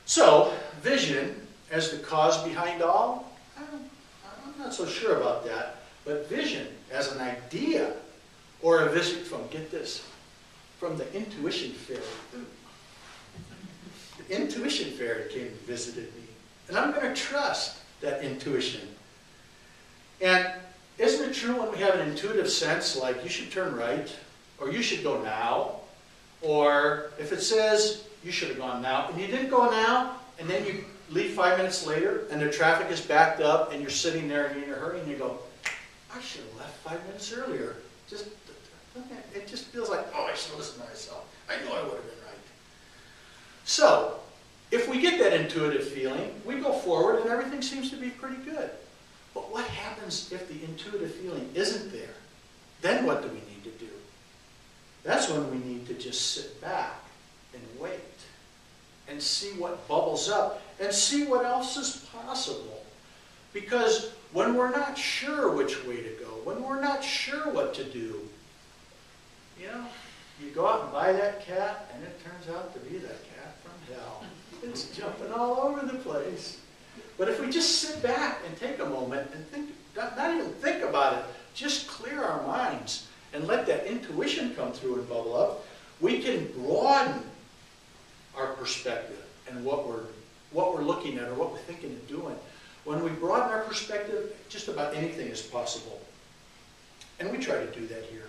So, vision as the cause behind all, I'm not so sure about that. But vision as an idea, or a visit from, get this, from the intuition fairy. The intuition fairy came and visited me. And I'm going to trust that intuition. And isn't it true when we have an intuitive sense, like you should turn right, or you should go now, or if it says you should have gone now, and you didn't go now, and then you leave 5 minutes later, and the traffic is backed up, and you're sitting there and you're in a hurry, and you go, I should have left 5 minutes earlier. It just feels like, oh, I should have listened to myself. I knew I would have been right. So, if we get that intuitive feeling, we go forward and everything seems to be pretty good. But what happens if the intuitive feeling isn't there? Then what do we need to do? That's when we need to just sit back and wait and see what bubbles up and see what else is possible. Because when we're not sure which way to go, when we're not sure what to do, you know, you go out and buy that cat, and it turns out to be that cat from hell. It's jumping all over the place. But if we just sit back and take a moment and think, not even think about it, just clear our minds and let that intuition come through and bubble up, we can broaden our perspective and what we're looking at or what we're thinking of doing. When we broaden our perspective, just about anything is possible. And we try to do that here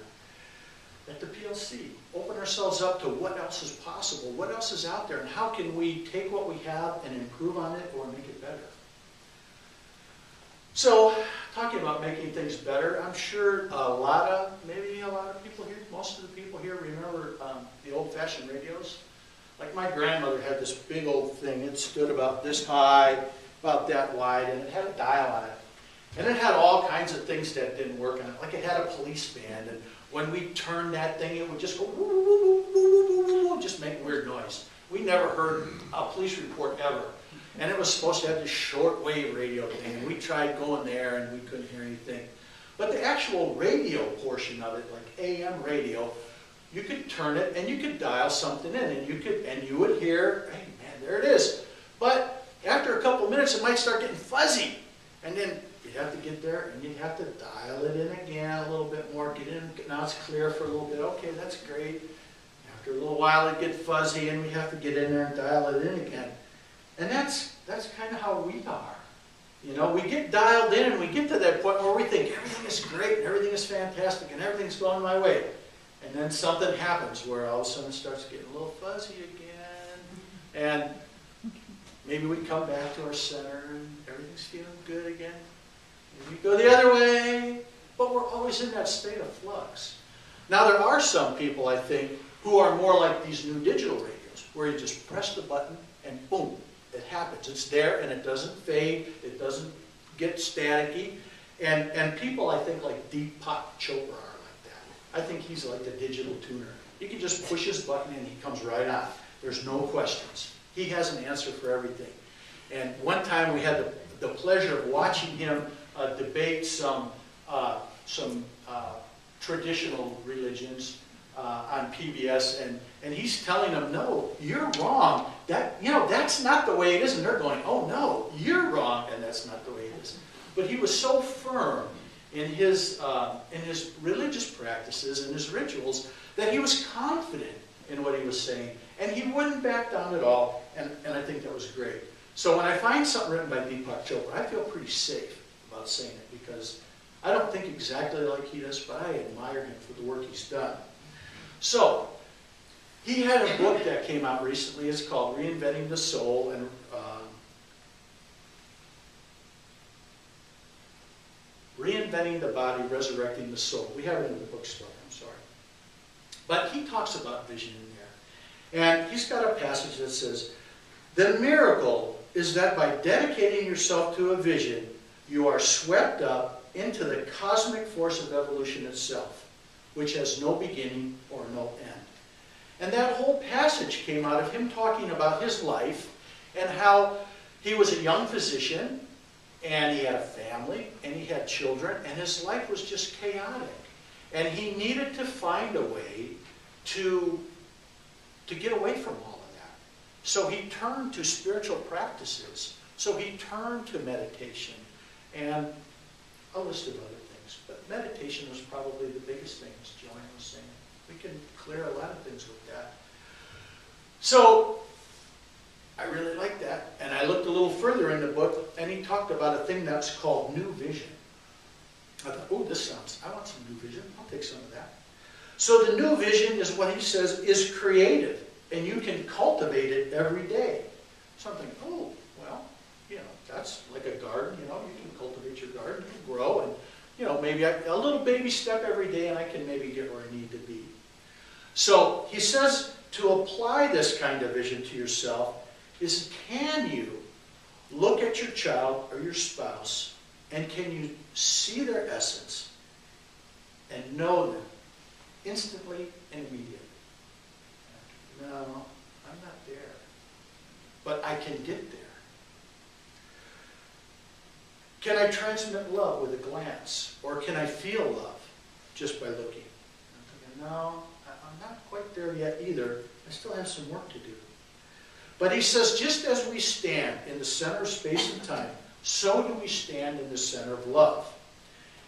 at the PLC. Open ourselves up to what else is possible, what else is out there, and how can we take what we have and improve on it or make it better. So, talking about making things better, I'm sure maybe a lot of people here, most of the people here remember the old-fashioned radios. Like my grandmother had this big old thing. It stood about this high, about that wide, and it had a dial on it. And it had all kinds of things that didn't work on it. Like it had a police band, and when we turned that thing, it would just go woo, woo, woo, woo, woo, woo, woo, just make weird noise. We never heard a police report ever. And it was supposed to have this shortwave radio thing, and we tried going there, and we couldn't hear anything. But the actual radio portion of it, like AM radio, you could turn it, and you could dial something in, and you would hear, hey man, there it is. But after a couple minutes, it might start getting fuzzy, and then you'd have to get there, and you'd have to dial it in again a little bit more, get in, now it's clear for a little bit, okay, that's great. After a little while, it'd get fuzzy, and we have to get in there and dial it in again. And that's kind of how we are. You know, we get dialed in, and we get to that point where we think everything is great, and everything is fantastic, and everything's going my way. And then something happens where all of a sudden it starts getting a little fuzzy again, and maybe we come back to our center, and everything's feeling good again. Maybe we go the other way, but we're always in that state of flux. Now, there are some people, I think, who are more like these new digital radios, where you just press the button, and boom, it happens. It's there, and it doesn't fade, it doesn't get staticky. And people, I think, like Deepak Chopra are like that. I think he's like the digital tuner. You can just push his button, and he comes right on. There's no questions. He has an answer for everything. And one time we had the pleasure of watching him debate some traditional religions on PBS, and he's telling them, no, you're wrong. That's not the way it is. And they're going, oh no, you're wrong, and that's not the way it is. But he was so firm in his religious practices and his rituals that he was confident in what he was saying, and he wouldn't back down at all, and I think that was great. So when I find something written by Deepak Chopra, I feel pretty safe about saying it, because I don't think exactly like he does, but I admire him for the work he's done. So, he had a book that came out recently. It's called Reinventing the Soul, and Reinventing the Body, Resurrecting the Soul. We have it in the bookstore, I'm sorry. But he talks about vision in there. And he's got a passage that says, the miracle is that by dedicating yourself to a vision, you are swept up into the cosmic force of evolution itself, which has no beginning or no end. And that whole passage came out of him talking about his life and how he was a young physician, and he had a family, and he had children, and his life was just chaotic. And he needed to find a way to get away from all of that. So he turned to spiritual practices. So he turned to meditation and a list of other things. But meditation was probably the biggest thing, as Joanne was saying. We can clear a lot of things with that. So I really like that. And I looked a little further in the book, and he talked about a thing that's called new vision. I thought, oh, I want some new vision. I'll take some of that. So the new vision is what he says is creative, and you can cultivate it every day. So I'm thinking, oh, well, that's like a garden, you can cultivate your garden, you can grow, and, maybe a little baby step every day, and I can maybe get where I need to be. So he says to apply this kind of vision to yourself is, can you look at your child or your spouse, and can you see their essence and know them instantly and immediately? No, I'm not there. But I can get there. Can I transmit love with a glance? Or can I feel love just by looking? I'm thinking, no, I'm not quite there yet either. I still have some work to do. But he says, just as we stand in the center of space and time, so do we stand in the center of love.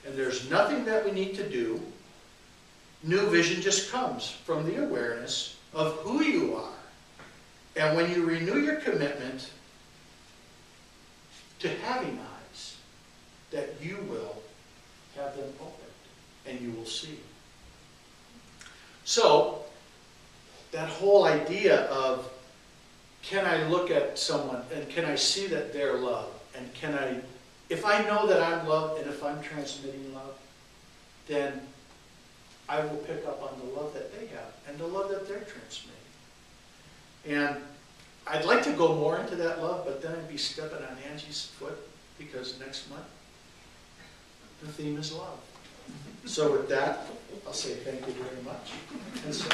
And there's nothing that we need to do. New vision just comes from the awareness of who you are. And when you renew your commitment to having eyes, that you will have them opened and you will see. So, that whole idea of, can I look at someone and can I see that they're loved? And can I, if I know that I'm loved and if I'm transmitting love, then I will pick up on the love that they have and the love that they're transmitting. And I'd like to go more into that love, but then I'd be stepping on Angie's foot, because next month the theme is love. So with that, I'll say thank you very much. And so